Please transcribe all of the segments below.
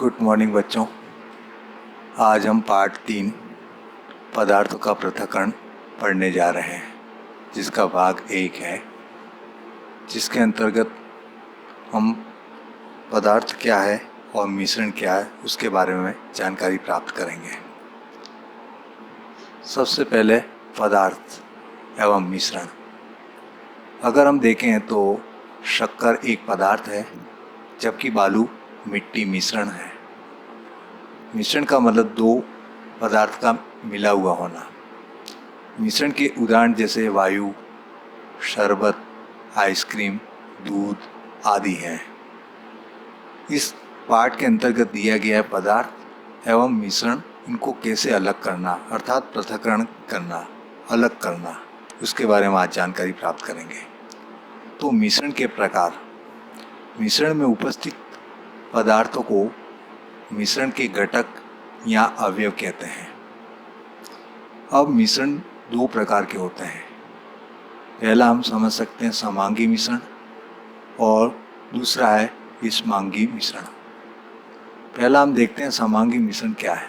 Good morning बच्चों। आज हम पार्ट 3 पदार्थों का पृथक्करण पढ़ने जा रहे हैं, जिसका भाग 1 है, जिसके अंतर्गत हम पदार्थ क्या है और मिश्रण क्या है उसके बारे में जानकारी प्राप्त करेंगे। सबसे पहले पदार्थ एवं मिश्रण। अगर हम देखें तो शक्कर एक पदार्थ है, जबकि बालू मिट्टी मिश्रण है। मिश्रण का मतलब दो पदार्थ का मिला हुआ होना। मिश्रण के उदाहरण जैसे वायु, शरबत, आइसक्रीम, दूध आदि हैं। इस पाठ के अंतर्गत दिया गया है पदार्थ एवं मिश्रण, इनको कैसे अलग करना अर्थात पृथक्करण करना, अलग करना, उसके बारे में आज जानकारी प्राप्त करेंगे। तो मिश्रण के प्रकार। मिश्रण में उपस्थित पदार्थों को मिश्रण के घटक या अवयव कहते हैं। अब मिश्रण दो प्रकार के होते हैं। पहला हम समझ सकते हैं समांगी मिश्रण और दूसरा है विषमांगी मिश्रण। पहला हम देखते हैं समांगी मिश्रण क्या है।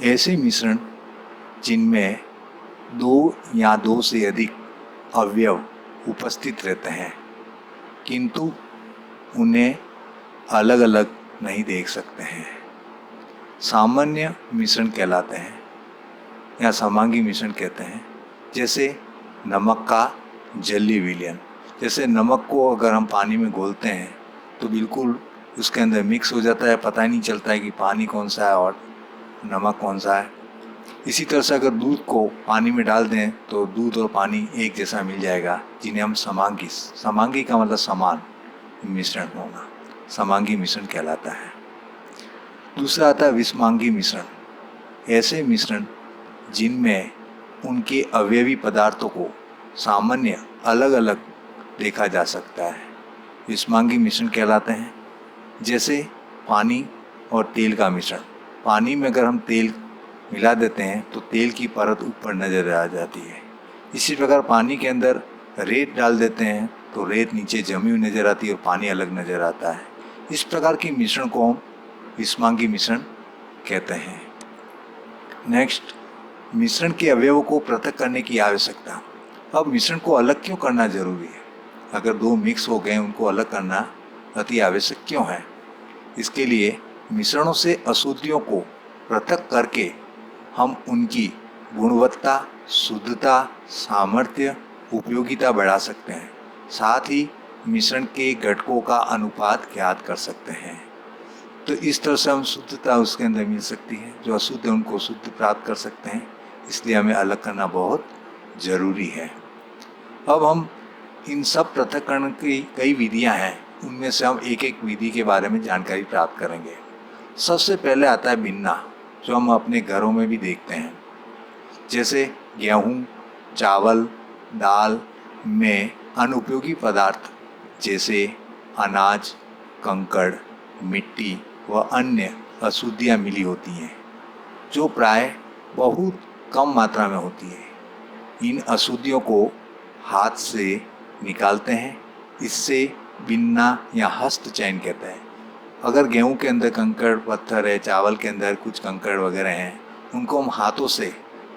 ऐसे मिश्रण जिनमें दो या दो से अधिक अवयव उपस्थित रहते हैं, किंतु उन्हें अलग अलग नहीं देख सकते हैं, सामान्य मिश्रण कहलाते हैं या समांगी मिश्रण कहते हैं। जैसे नमक का जलीय विलयन। जैसे नमक को अगर हम पानी में घोलते हैं तो बिल्कुल उसके अंदर मिक्स हो जाता है, पता ही नहीं चलता है कि पानी कौन सा है और नमक कौन सा है। इसी तरह से अगर दूध को पानी में डाल दें तो दूध और पानी एक जैसा मिल जाएगा, जिन्हें हम समांगी का मतलब समान मिश्रण होना, समांगी मिश्रण कहलाता है। दूसरा आता है विषमांगी मिश्रण। ऐसे मिश्रण जिनमें उनके अवयवी पदार्थों को सामान्य अलग अलग देखा जा सकता है, विषमांगी मिश्रण कहलाते हैं। जैसे पानी और तेल का मिश्रण। पानी में अगर हम तेल मिला देते हैं तो तेल की परत ऊपर नजर आ जाती है। इसी प्रकार पानी के अंदर रेत डाल देते हैं तो रेत नीचे जमी हुई नजर आती है और पानी अलग नजर आता है। इस प्रकार की मिश्रण को हम विषमांगी मिश्रण कहते हैं। नेक्स्ट, मिश्रण के अवयवों को पृथक करने की आवश्यकता। अब मिश्रण को अलग क्यों करना जरूरी है? अगर दो मिक्स हो गए, उनको अलग करना अति आवश्यक क्यों है? इसके लिए मिश्रणों से अशुद्धियों को पृथक करके हम उनकी गुणवत्ता, शुद्धता, सामर्थ्य, उपयोगिता बढ़ा सकते हैं। साथ ही मिश्रण के घटकों का अनुपात ज्ञात कर सकते हैं। तो इस तरह से हम शुद्धता उसके अंदर मिल सकती है, जो अशुद्ध है उनको शुद्ध प्राप्त कर सकते हैं। इसलिए हमें अलग करना बहुत जरूरी है। अब हम इन सब पृथक्करण की कई विधियां हैं, उनमें से हम एक एक विधि के बारे में जानकारी प्राप्त करेंगे। सबसे पहले आता है भिन्ना, जो हम अपने घरों में भी देखते हैं। जैसे गेहूँ, चावल, दाल में अनुपयोगी पदार्थ जैसे अनाज, कंकड़, मिट्टी व अन्य अशुद्धियाँ मिली होती हैं, जो प्राय बहुत कम मात्रा में होती है। इन अशुद्धियों को हाथ से निकालते हैं। इससे बिनना या हस्त चयन कहते हैं। अगर गेहूं के अंदर कंकड़ पत्थर है, चावल के अंदर कुछ कंकड़ वगैरह हैं, उनको हम हाथों से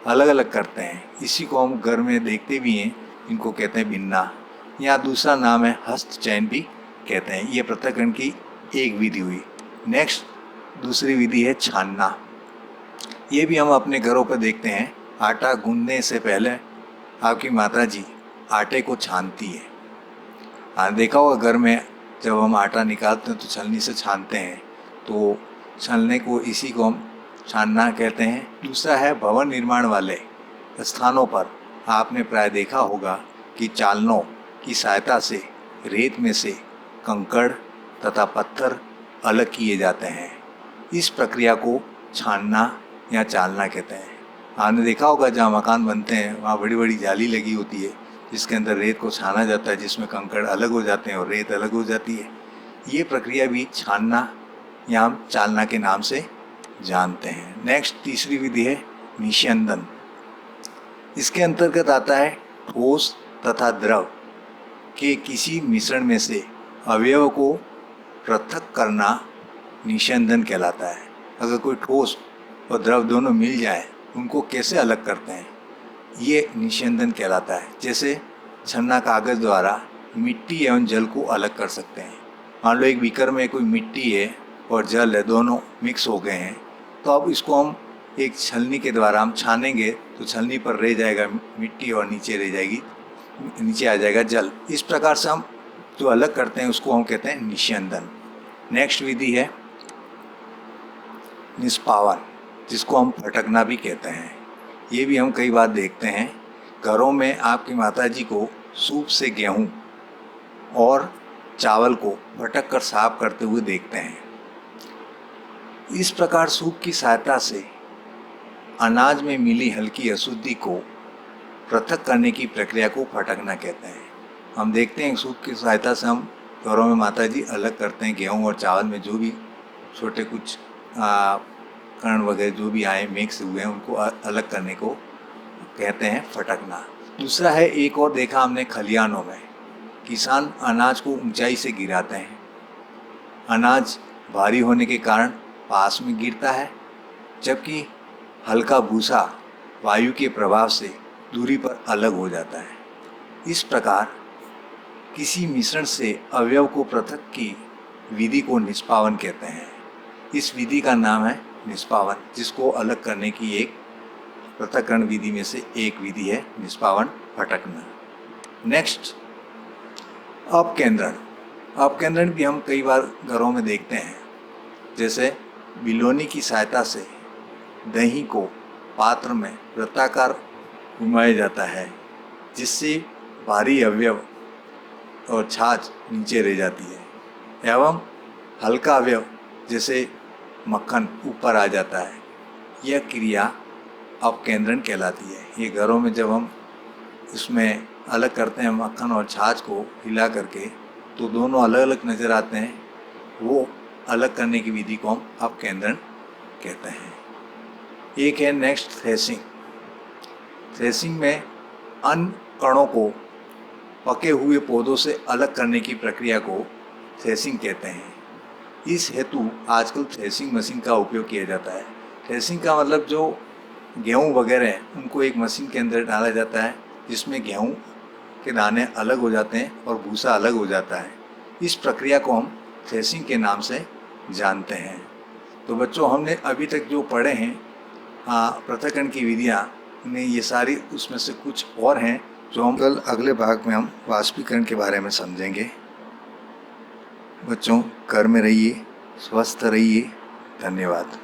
अलग अलग करते हैं। इसी को हम घर में देखते भी हैं, इनको कहते हैं बिनना, या दूसरा नाम है हस्त चयन भी कहते हैं। ये पृथक्करण की एक विधि हुई। नेक्स्ट, दूसरी विधि है छानना। ये भी हम अपने घरों पर देखते हैं। आटा गूंदने से पहले आपकी माता जी आटे को छानती है। हाँ, देखा होगा घर में जब हम आटा निकालते हैं तो छलनी से छानते हैं, तो छलने को इसी को हम छानना कहते हैं। दूसरा है भवन निर्माण वाले स्थानों पर आपने प्राय देखा होगा कि चालनों की सहायता से रेत में से कंकड़ तथा पत्थर अलग किए जाते हैं। इस प्रक्रिया को छानना या चालना कहते हैं। आपने देखा होगा जहाँ मकान बनते हैं वहाँ बड़ी बड़ी जाली लगी होती है, जिसके अंदर रेत को छाना जाता है, जिसमें कंकड़ अलग हो जाते हैं और रेत अलग हो जाती है। ये प्रक्रिया भी छानना या हम चालना के नाम से जानते हैं। नेक्स्ट, तीसरी विधि है निस्यंदन। इसके अंतर्गत आता है ठोस तथा द्रव के किसी मिश्रण में से अवयव को पृथक करना निस्यंदन कहलाता है। अगर कोई ठोस और द्रव दोनों मिल जाए, उनको कैसे अलग करते हैं, ये निस्यंदन कहलाता है। जैसे छन्ना कागज़ द्वारा मिट्टी एवं जल को अलग कर सकते हैं। मान लो एक बीकर में कोई मिट्टी है और जल है, दोनों मिक्स हो गए हैं, तो अब इसको हम एक छलनी के द्वारा हम छानेंगे तो छलनी पर रह जाएगा मिट्टी और नीचे रह जाएगी, नीचे आ जाएगा जल। इस प्रकार से हम जो अलग करते हैं उसको हम कहते हैं निस्यंदन। नेक्स्ट विधि है निष्पावन, जिसको हम फटकना भी कहते हैं। ये भी हम कई बार देखते हैं, घरों में आपकी माताजी को सूप से गेहूँ और चावल को फटक कर साफ करते हुए देखते हैं। इस प्रकार सूप की सहायता से अनाज में मिली हल्की अशुद्धि को पृथक करने की प्रक्रिया को फटकना कहते हैं। हम देखते हैं सूप की सहायता से हम घरों में माताजी अलग करते हैं, गेहूँ और चावल में जो भी छोटे कुछ कण वगैरह जो भी आए मिक्स हुए हैं उनको अलग करने को कहते हैं फटकना। दूसरा है, एक और देखा हमने खलिहानों में, किसान अनाज को ऊंचाई से गिराते हैं। अनाज भारी होने के कारण पास में गिरता है, जबकि हल्का भूसा वायु के प्रभाव से दूरी पर अलग हो जाता है। इस प्रकार किसी मिश्रण से अवयव को पृथक की विधि को निष्पावन कहते हैं। इस विधि का नाम है निष्पावन, जिसको अलग करने की एक पृथक्करण विधि में से एक विधि है निष्पावन फटकना। नेक्स्ट अपकेंद्रण। अपकेंद्रण भी हम कई बार घरों में देखते हैं। जैसे बिलोनी की सहायता से दही को पात्र में वृत्ताकार घुमाया जाता है, जिससे भारी अवयव और छाछ नीचे रह जाती है एवं हल्का अवयव जैसे मक्खन ऊपर आ जाता है। यह क्रिया अपकेंद्रण कहलाती है। ये घरों में जब हम इसमें अलग करते हैं मक्खन और छाछ को हिला करके, तो दोनों अलग अलग नज़र आते हैं। वो अलग करने की विधि को हम अपकेंद्रण कहते हैं। एक है नेक्स्ट थ्रेसिंग। थ्रेसिंग में अन्न कणों को पके हुए पौधों से अलग करने की प्रक्रिया को थ्रेसिंग कहते हैं। इस हेतु आजकल थ्रेसिंग मशीन का उपयोग किया जाता है। थ्रेसिंग का मतलब जो गेहूँ वगैरह हैं उनको एक मशीन के अंदर डाला जाता है, जिसमें गेहूँ के दाने अलग हो जाते हैं और भूसा अलग हो जाता है। इस प्रक्रिया को हम थ्रेसिंग के नाम से जानते हैं। तो बच्चों, हमने अभी तक जो पढ़े हैं पृथक्करण की विधियाँ, उन्हें ये सारी उसमें से कुछ और हैं जो हम कल अगले भाग में हम वाष्पीकरण के बारे में समझेंगे। बच्चों, घर में रहिए, स्वस्थ रहिए। धन्यवाद।